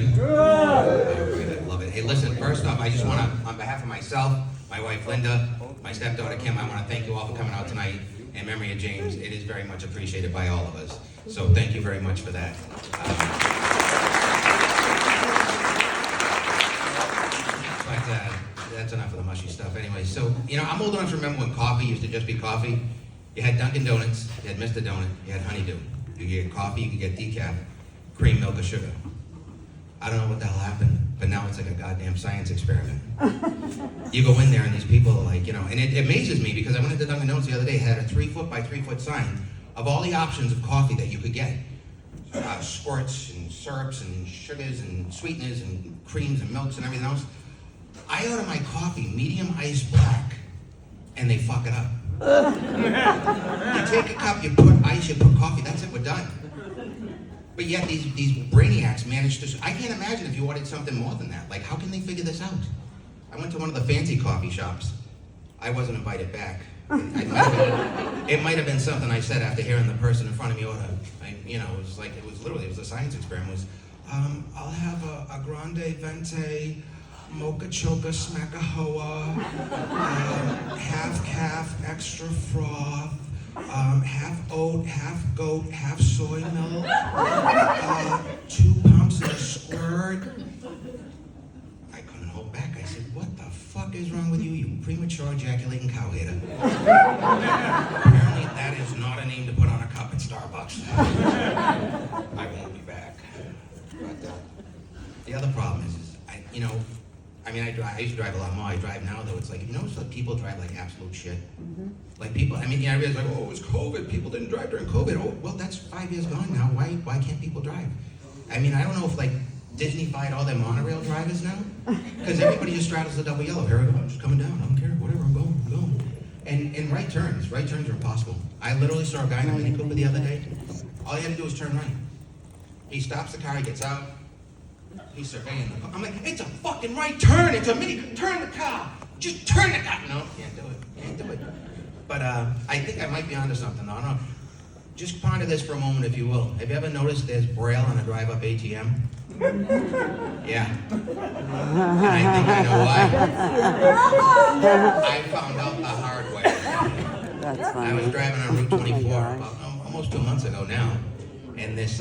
good? Oh, good, I love it. Hey, listen, first off, I just want to, on behalf of myself, my wife Linda, my stepdaughter Kim, I want to thank you all for coming out tonight in memory of James. It is very much appreciated by all of us. So thank you very much for that. That's enough of the mushy stuff anyway. So, you know, I'm old enough to remember when coffee used to just be coffee. You had Dunkin' Donuts, you had Mr. Donut, you had Honeydew. You could get coffee, you could get decaf, cream, milk, or sugar. I don't know what the hell happened, but now it's like a goddamn science experiment. You go in there and these people are like, you know, and it amazes me because I went into Dunkin' Donuts the other day, had a 3-foot by 3-foot sign of all the options of coffee that you could get. Squirts and syrups and sugars and sweeteners and creams and milks and everything else. I order my coffee medium iced black, and they fuck it up. You take a cup, you put ice, you put coffee, that's it, we're done. But yet these brainiacs manage to, I can't imagine if you ordered something more than that. Like, how can they figure this out? I went to one of the fancy coffee shops. I wasn't invited back. It might have been something I said after hearing the person in front of me order. It was a science experiment. It was, I'll have a grande venti, mocha choca smackahoa, half calf, extra froth, half oat, half goat, half soy milk, 2 pumps of squirt. I couldn't hold back. I said, what the fuck is wrong with you, you premature ejaculating cow hater? Apparently that is not a name to put on a cup at Starbucks. I won't be back. But the other problem is I used to drive a lot more. I drive now, though. It's like, you notice that people drive like absolute shit? Mm-hmm. Like people, I realize like, oh, it was COVID. People didn't drive during COVID. Oh, well, that's 5 years gone now. Why can't people drive? I don't know if like Disney-fied all their monorail drivers now. Because everybody just straddles the double yellow. Here I go, I'm just coming down. I don't care, whatever, I'm going. And right turns are impossible. I literally saw a guy in a Mini Cooper the other day. All he had to do was turn right. He stops the car, he gets out. He's surveying the car. I'm like, it's a fucking right turn. It's a mini. Turn the car. Just turn the car. No, can't do it. But I think I might be onto something. No. Just ponder this for a moment, if you will. Have you ever noticed there's Braille on a drive-up ATM? Yeah. And I think I know why. I found out the hard way. That's funny. I was driving on Route 24 about almost 2 months ago now, and this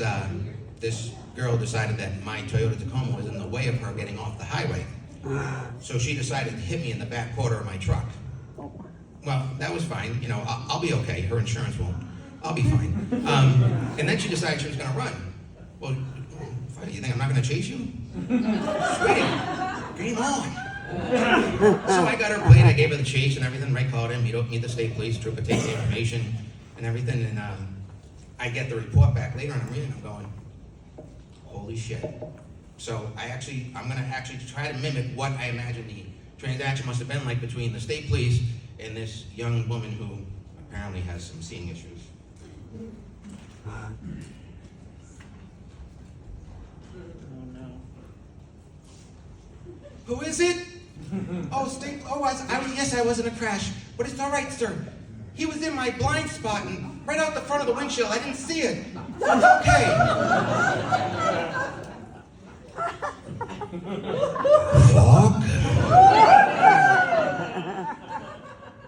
girl decided that my Toyota Tacoma was in the way of her getting off the highway. So she decided to hit me in the back quarter of my truck. Well, that was fine. You know, I'll be okay. Her insurance won't. I'll be fine. And then she decided she was going to run. Well, you think I'm not going to chase you? Sweetie, game on. So I got her plate. I gave her the chase and everything. Right, called in, meet the state police. Trooper takes the information and everything. And I get the report back later, and I'm reading. I'm going, holy shit. So I'm gonna actually try to mimic what I imagine the transaction must have been like between the state police and this young woman who apparently has some seeing issues. Who is it? Yes, I was in a crash, but it's all right, sir. He was in my blind spot and right out the front of the windshield. I didn't see it. It's okay. Fuck.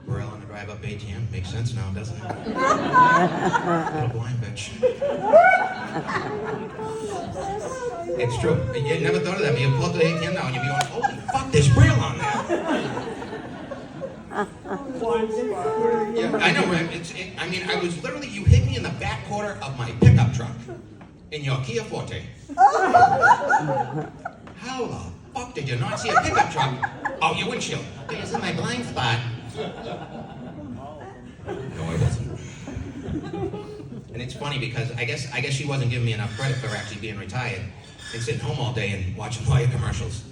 We're all on the drive-up ATM. Makes sense now, doesn't it? Little blind bitch. It's true. You never thought of that, but you pull up to the ATM now and you'll be going, holy fuck, there's Braille on there. Yeah, I know, right? I was literally, you hit me in the back quarter of my pickup truck in your Kia Forte. How the fuck did you not see a pickup truck? Oh, your windshield. It was in my blind spot. No, I wasn't. And it's funny because I guess she wasn't giving me enough credit for actually being retired and sitting home all day and watching lawyer commercials.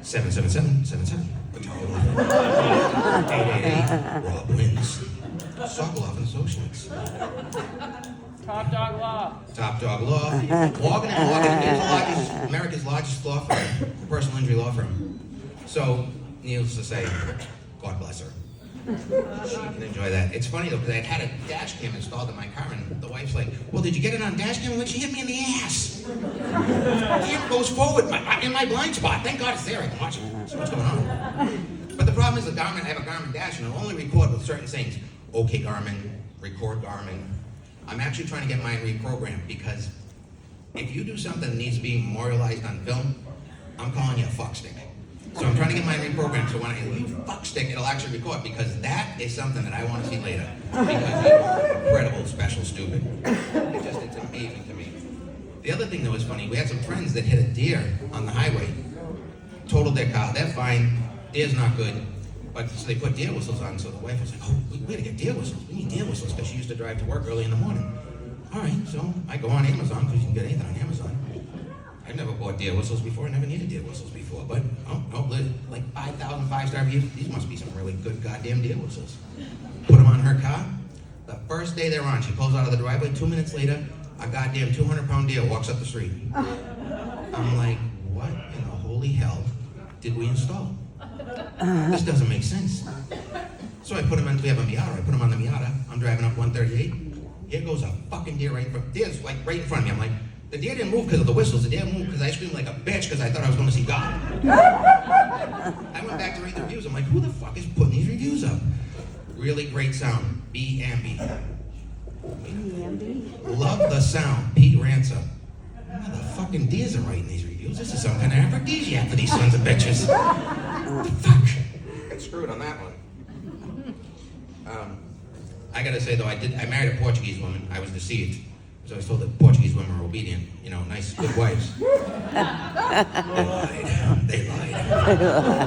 777. 888. Rob wins. Sokoloff and Associates. Top Dog Law. Top Dog Law. Morgan & Morgan, America's largest law firm, personal injury law firm. So, needless to say, God bless her. She can enjoy that. It's funny though, because I had a dash cam installed in my car, and the wife's like, well, did you get it on dash cam? I'm like, she hit me in the ass. The camera goes forward in my blind spot. Thank God it's there. I can watch it. See what's going on. But the problem is the Garmin, I have a Garmin dash, and it'll only record with certain things. Okay, Garmin, record Garmin. I'm actually trying to get mine reprogrammed, because if you do something that needs to be memorialized on film, I'm calling you a fuckstick. So I'm trying to get mine reprogrammed, so when I leave fuckstick, it'll actually record, because that is something that I want to see later. Because it's incredible, special, stupid. It's amazing to me. The other thing that was funny, we had some friends that hit a deer on the highway, totaled their car. They're fine, deer's not good, but so they put deer whistles on, so the wife was like, oh, we gotta get deer whistles. We need deer whistles, because she used to drive to work early in the morning. All right, so I go on Amazon, because you can get anything on Amazon. I've never bought deer whistles before, never needed deer whistles before, but like 5,000 5-star reviews. These must be some really good goddamn deer whistles. Put them on her car. The first day they're on, she pulls out of the driveway. 2 minutes later, a goddamn 200-pound deer walks up the street. I'm like, what in the holy hell did we install? This doesn't make sense. So I put them on, we have a Miata, I put them on the Miata. I'm driving up 138. Here goes a fucking deer right in front. Deer's like right in front of me. I'm like, the deer didn't move because of the whistles. The deer moved because I screamed like a bitch because I thought I was going to see God. I went back to read the reviews. I'm like, who the fuck is putting these reviews up? Really great sound. B-Ambi. Love the sound. Pete Ransom. How the fucking deers are writing these reviews? This is some kind of aphrodisiac for these sons of bitches. What the fuck? Got screwed on that one. I gotta say though, I married a Portuguese woman. I was deceived. So I was told that Portuguese women are obedient, nice, good wives. They lied.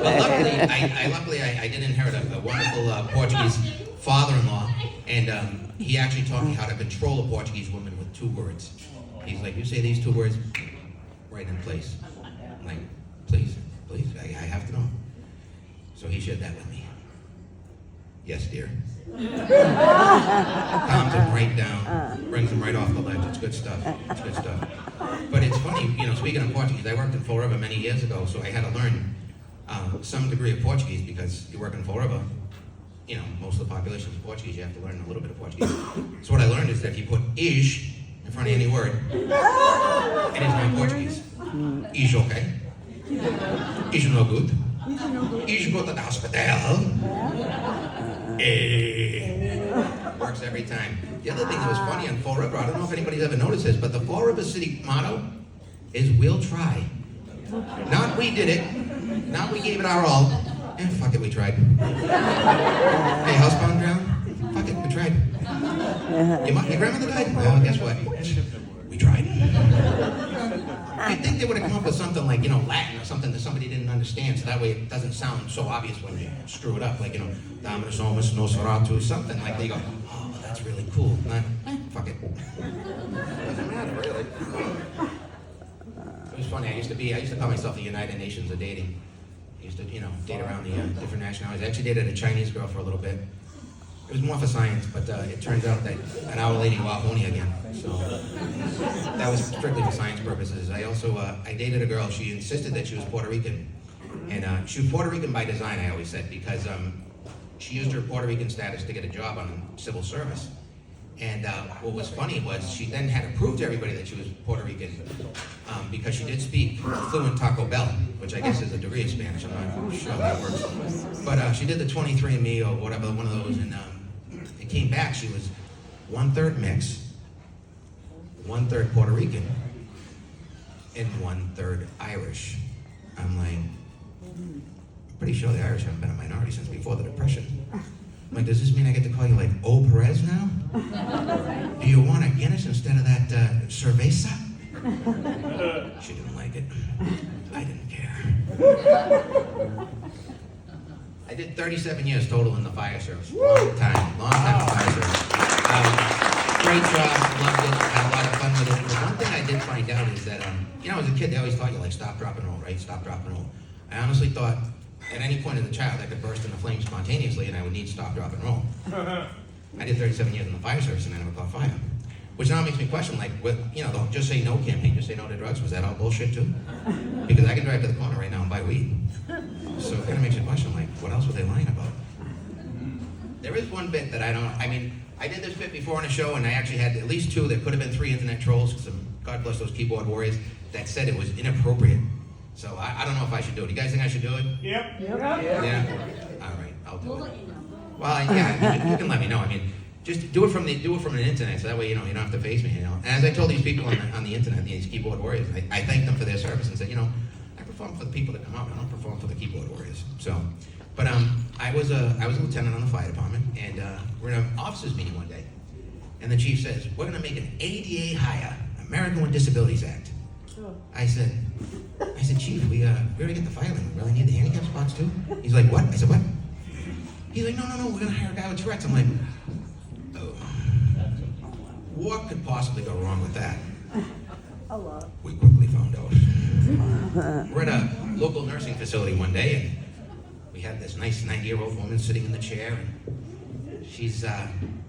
But luckily, I did inherit a wonderful Portuguese father-in-law, and he actually taught me how to control a Portuguese woman with 2 words. He's like, you say these 2 words, right in place. I'm like, please, I have to know. So he shared that with me. Yes, dear. Calms him right down, brings him right off the ledge. It's good stuff. But it's funny, speaking of Portuguese, I worked in Fall River many years ago, so I had to learn some degree of Portuguese, because you work in Fall River, most of the population is Portuguese, you have to learn a little bit of Portuguese. So what I learned is that if you put "is" in front of any word, it is not Portuguese. Is okay? Is no good? Is go to the hospital? Works every time. The other thing that was funny on Fall River, I don't know if anybody's ever noticed this, but the Fall River City motto is "we'll try." Not we did it, not we gave it our all. Fuck it, we tried. Hey, housebound drowned? Fuck it, we tried. Your grandmother died? Well, guess what? We tried. You'd think they would have come up with something like, Latin or something that somebody didn't understand, so that way it doesn't sound so obvious when you screw it up, like, Dominus Omus Nosferatu, something like they go, oh, that's really cool. Not, fuck it. Doesn't matter, really. It was funny, I used to call myself the United Nations of dating. I used to, date around the different nationalities. I actually dated a Chinese girl for a little bit. It was more for science, but it turns out that an hour later you are horny again. So that was strictly for science purposes. I also, I dated a girl, she insisted that she was Puerto Rican. And she was Puerto Rican by design, I always said, because she used her Puerto Rican status to get a job on civil service. And what was funny was she then had to prove to everybody that she was Puerto Rican because she did speak fluent Taco Bell, which I guess is a degree of Spanish. I'm not sure how that works. But she did the 23andMe or whatever, one of those, and it came back. She was 1/3 mixed, 1/3 Puerto Rican, and 1/3 Irish. I'm like, I'm pretty sure the Irish haven't been a minority since before the Depression. I'm like, does this mean I get to call you like O Perez now? Do you want a Guinness instead of that cerveza? She didn't like it. I didn't care. I did 37 years total in the fire service. Long time in the fire service. Great job, loved it, had a lot of fun with it. But one thing I did find out is that, as a kid, they always taught you, like, stop, drop, and roll, right? Stop, drop, and roll. I honestly thought, at any point in the child, I could burst into flames spontaneously, and I would need stop, drop, and roll. I did 37 years in the fire service, and I never caught fire. Which now makes me question, like, the Just Say No campaign, Just Say No to Drugs, was that all bullshit too? Because I can drive to the corner right now and buy weed. So it kind of makes you question, like, what else were they lying about? There is one bit that I did this bit before on a show, and I actually had at least 2, there could have been 3 internet trolls, because God bless those keyboard warriors, that said it was inappropriate. So I don't know if I should do it. You guys think I should do it? Yep. Yeah? All right, I'll do it. Well, yeah, you can let me know. I mean, just do it from the internet, so that way you don't have to face me. And as I told these people on the internet, these keyboard warriors, I thanked them for their service and said, I perform for the people that come out. I don't perform for the keyboard warriors. So, but I was a lieutenant on the fire department, and we're in an officers meeting one day, and the chief says, we're going to make an ADA hire, American with Disabilities Act. I said, Chief, we already get the firemen. We really need the handicap spots too? He's like, what? I said, what? He's like, no, we're going to hire a guy with Tourette's. I'm like, oh. What could possibly go wrong with that? A lot. We quickly found out. We're at a local nursing facility one day, and we had this nice 90-year-old woman sitting in the chair, and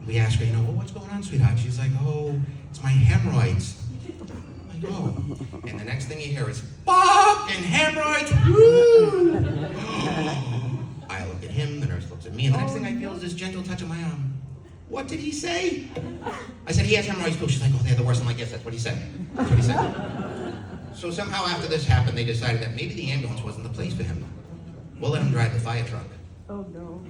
we asked her, well, what's going on, sweetheart? She's like, oh, it's my hemorrhoids. I'm like, oh. And the next thing you hear is, fucking hemorrhoids, woo! I look at him, the nurse looks at me, and the next thing I feel is this gentle touch of my arm. What did he say? I said, he has hemorrhoids too. She's like, oh, they're the worst. I'm like, yes, that's what he said. That's what he said. So somehow after this happened, they decided that maybe the ambulance wasn't the place for him. We'll let him drive the fire truck. Oh, no.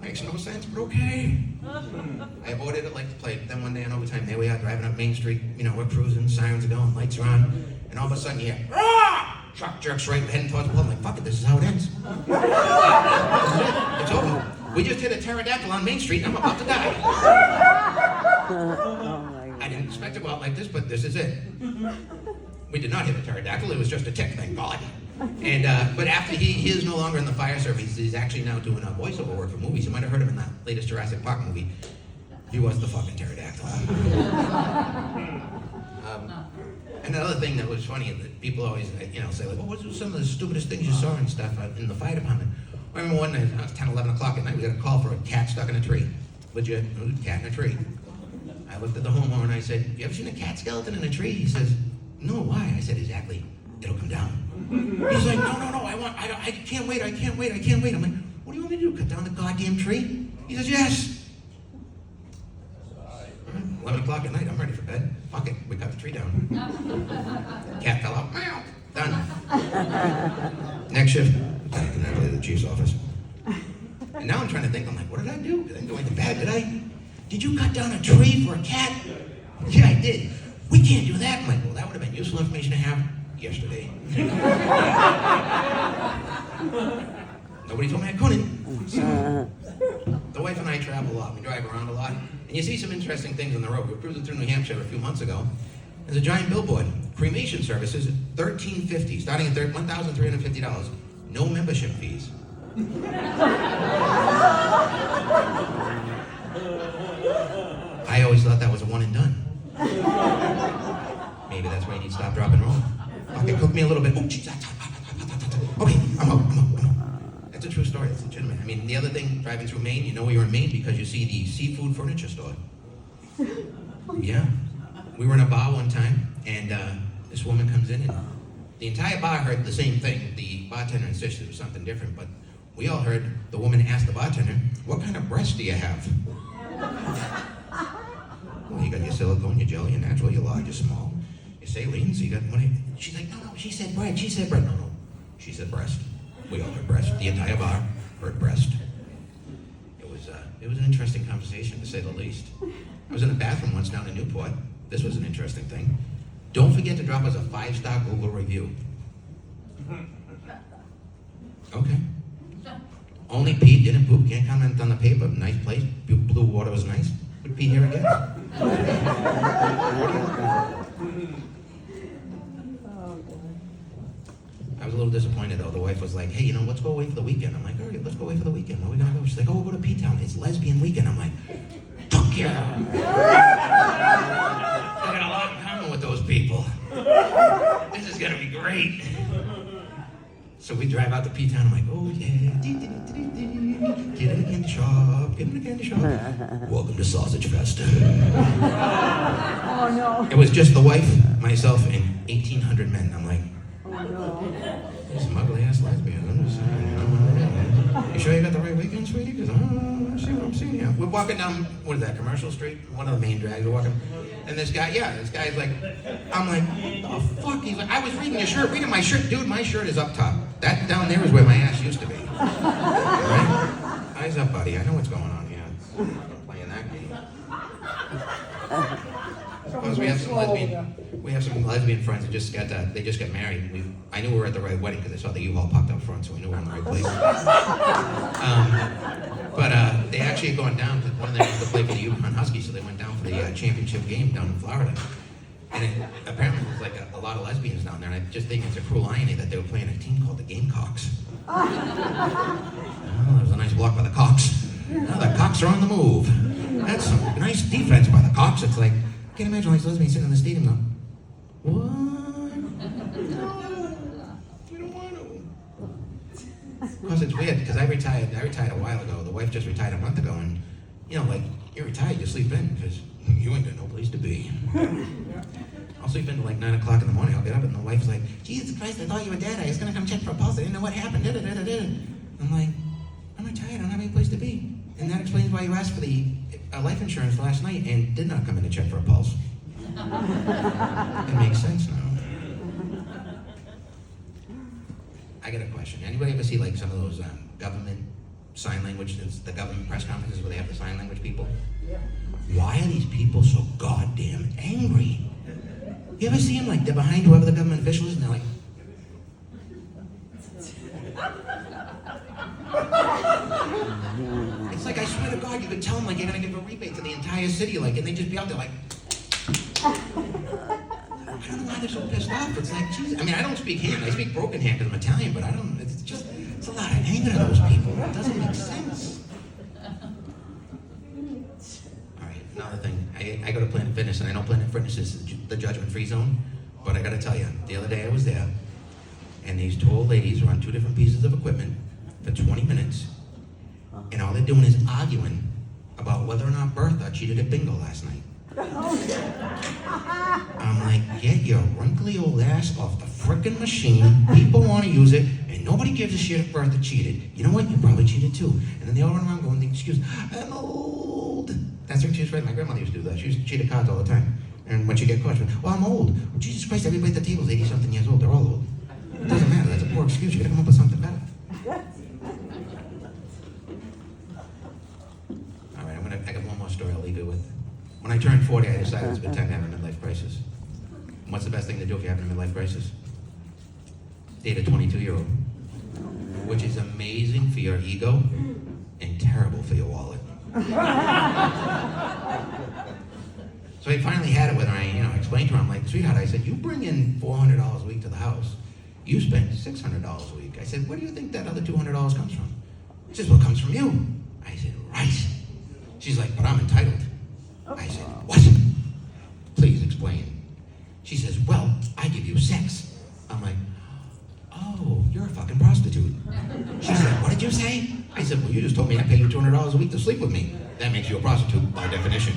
Makes no sense, but okay. I avoided it like the plague. Then one day on overtime, there we are driving up Main Street. We're cruising, sirens are going, lights are on, and all of a sudden you hear, ah! Truck jerks right, heading towards the pole. I'm like, fuck it, this is how it ends. It's over. We just hit a pterodactyl on Main Street, and I'm about to die. I didn't expect to go out like this, but this is it. We did not hit a pterodactyl, it was just a tick, thank God. And but after he is no longer in the fire service, he's actually now doing a voiceover work for movies. You might have heard him in that latest Jurassic Park movie. He was the fucking pterodactyl. Another thing that was funny, that people always say, like, well, what were some of the stupidest things you saw and stuff in the fire department? I remember one night, it was 10, 11 o'clock at night, we got a call for a cat stuck in a tree. Legit, cat in a tree. I looked at the homeowner and I said, you ever seen a cat skeleton in a tree? He says, no, why? I said, exactly, it'll come down. He's like, no, I can't wait. I'm like, what do you want me to do, cut down the goddamn tree? He says, yes. 11 o'clock at night, I'm ready for bed. Fuck it, we cut the tree down. Cat fell out, meow, done. Next shift, back to the chief's office. And now I'm trying to think, I'm like, what did I do? Did I do anything bad? Did you cut down a tree for a cat? Yeah, I did. We can't do that. I'm like, well, that would have been useful information to have yesterday. Nobody told me I couldn't. So, the wife and I travel a lot. We drive around a lot. And you see some interesting things on the road. We were cruising through New Hampshire a few months ago. There's a giant billboard. Cremation services, $1,350, starting at $1,350. No membership fees. I always thought that was a one and done. Maybe that's why you need to stop, drop, and roll. Okay, cook me a little bit. Oh, geez. Okay, I'm out. That's a true story. It's legitimate. I mean, the other thing, driving through Maine, you know you're in Maine because you see the seafood furniture store. Yeah. We were in a bar one time, and this woman comes in, and the entire bar heard the same thing. The bartender insisted it was something different, but we all heard the woman ask the bartender, what kind of breast do you have? Well, you got your silicone, your gel, your natural, your large, your small, your saline, so you got money. She's like, no, she said bread, No, she said breast. We all heard breast. The entire bar heard breast. It was an interesting conversation, to say the least. I was in the bathroom once down in Newport. This was an interesting thing. Don't forget to drop us a 5-star Google review. Okay. Only Pete didn't poop, can't comment on the paper. Nice place, blue water was nice. Would Pete here again? I was a little disappointed though. The wife was like, hey, let's go away for the weekend. I'm like, all right, let's go away for the weekend. Where are we gonna go? She's like, oh, we'll go to P-Town. It's lesbian weekend. I'm like, fuck yeah. I got a lot in common with those people. This is gonna be great. So we drive out to P-Town. I'm like, oh yeah. Get in the candy shop. Welcome to Sausage Fest. Oh no. It was just the wife, myself, and 1,800 men. I'm like, Oh, no. There's some ugly ass lesbians. I'm just saying. You sure you got the right weekend, sweetie? Because I see what I'm seeing here. We're walking down, what is that, Commercial Street? One of the main drags. We're walking. And this guy's like, I'm like, what the fuck? He's like, I was reading your shirt, reading my shirt. Dude, my shirt is up top. That down there is where my ass used to be. Right? Eyes up, buddy. I know what's going on here. I'm playing that game. Because we have some lesbian friends that just got married. I knew we were at the right wedding because I saw the U-Haul parked up front, so I knew we were in the right place. But they actually had gone down, one of them wanted to play for the Yukon Huskies, so they went down for the championship game down in Florida. And apparently there was like a lot of lesbians down there, and I just think it's a cruel irony that they were playing a team called the Gamecocks. Oh, that was a nice block by the Cocks. Now the Cocks are on the move. That's some nice defense by the Cocks. It's like, I can't imagine all these lesbians sitting in the stadium though. What? No, we don't want to. Because it's weird, because I retired a while ago. The wife just retired a month ago, and you know, like, you're retired, you sleep in, because you ain't got no place to be. I'll sleep in till like 9 o'clock in the morning. I'll get up, and the wife's like, Jesus Christ, I thought you were dead. I was going to come check for a pulse. I didn't know what happened. I'm like, I'm retired. I don't have any place to be. And that explains why you asked for the life insurance last night and did not come in to check for a pulse. It makes sense now. I got a question. Anybody ever see like some of those government sign language, the government press conferences where they have the sign language people? Yeah. Why are these people so goddamn angry? You ever see them like they're behind whoever the government official is and they're like, it's like, I swear to God, you could tell them like you're gonna give a rebate to the entire city, like, and they just be out there like, I don't know why they're so pissed off. It's like, Jesus. I mean, I don't speak hand. I speak broken hand because I'm Italian, but I don't, it's a lot of anger to those people. It doesn't make sense. All right, another thing. I go to Planet Fitness, and I know Planet Fitness is the judgment-free zone, but I gotta tell you, the other day I was there, and these two old ladies are on two different pieces of equipment for 20 minutes, and all they're doing is arguing about whether or not Bertha cheated at bingo last night. I'm like, get your wrinkly old ass off the frickin' machine. People want to use it, and nobody gives a shit if Bertha cheated. You know what? You probably cheated too. And then they all run around going the excuse, I'm old. That's what she was right. My grandmother used to do that. She used to cheat at cards all the time. And when she get caught, she went, well, I'm old. Well, Jesus Christ, everybody at the table is 80-something years old. They're all old. It doesn't matter. That's a poor excuse. You gotta come up with something better. All right, I got one more story I'll leave you with. When I turned 40, I decided it's been time to have a midlife crisis. And what's the best thing to do if you're having a midlife crisis? Date a 22-year-old, which is amazing for your ego and terrible for your wallet. So I finally had it with her. I explained to her, I'm like, sweetheart, I said, you bring in $400 a week to the house. You spend $600 a week. I said, where do you think that other $200 comes from? She says, well, it comes from you. I said, right. She's like, but I'm entitled. I said, what? Please explain. She says, well, I give you sex. I'm like, oh, you're a fucking prostitute. She said, what did you say? I said, well, you just told me I pay you $200 a week to sleep with me. That makes you a prostitute by definition.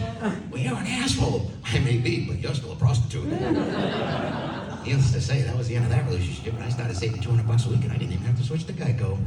Well, you're an asshole. I may be, but you're still a prostitute. Needless to say, that was the end of that relationship, and I started saving $200 a week, and I didn't even have to switch to Geico.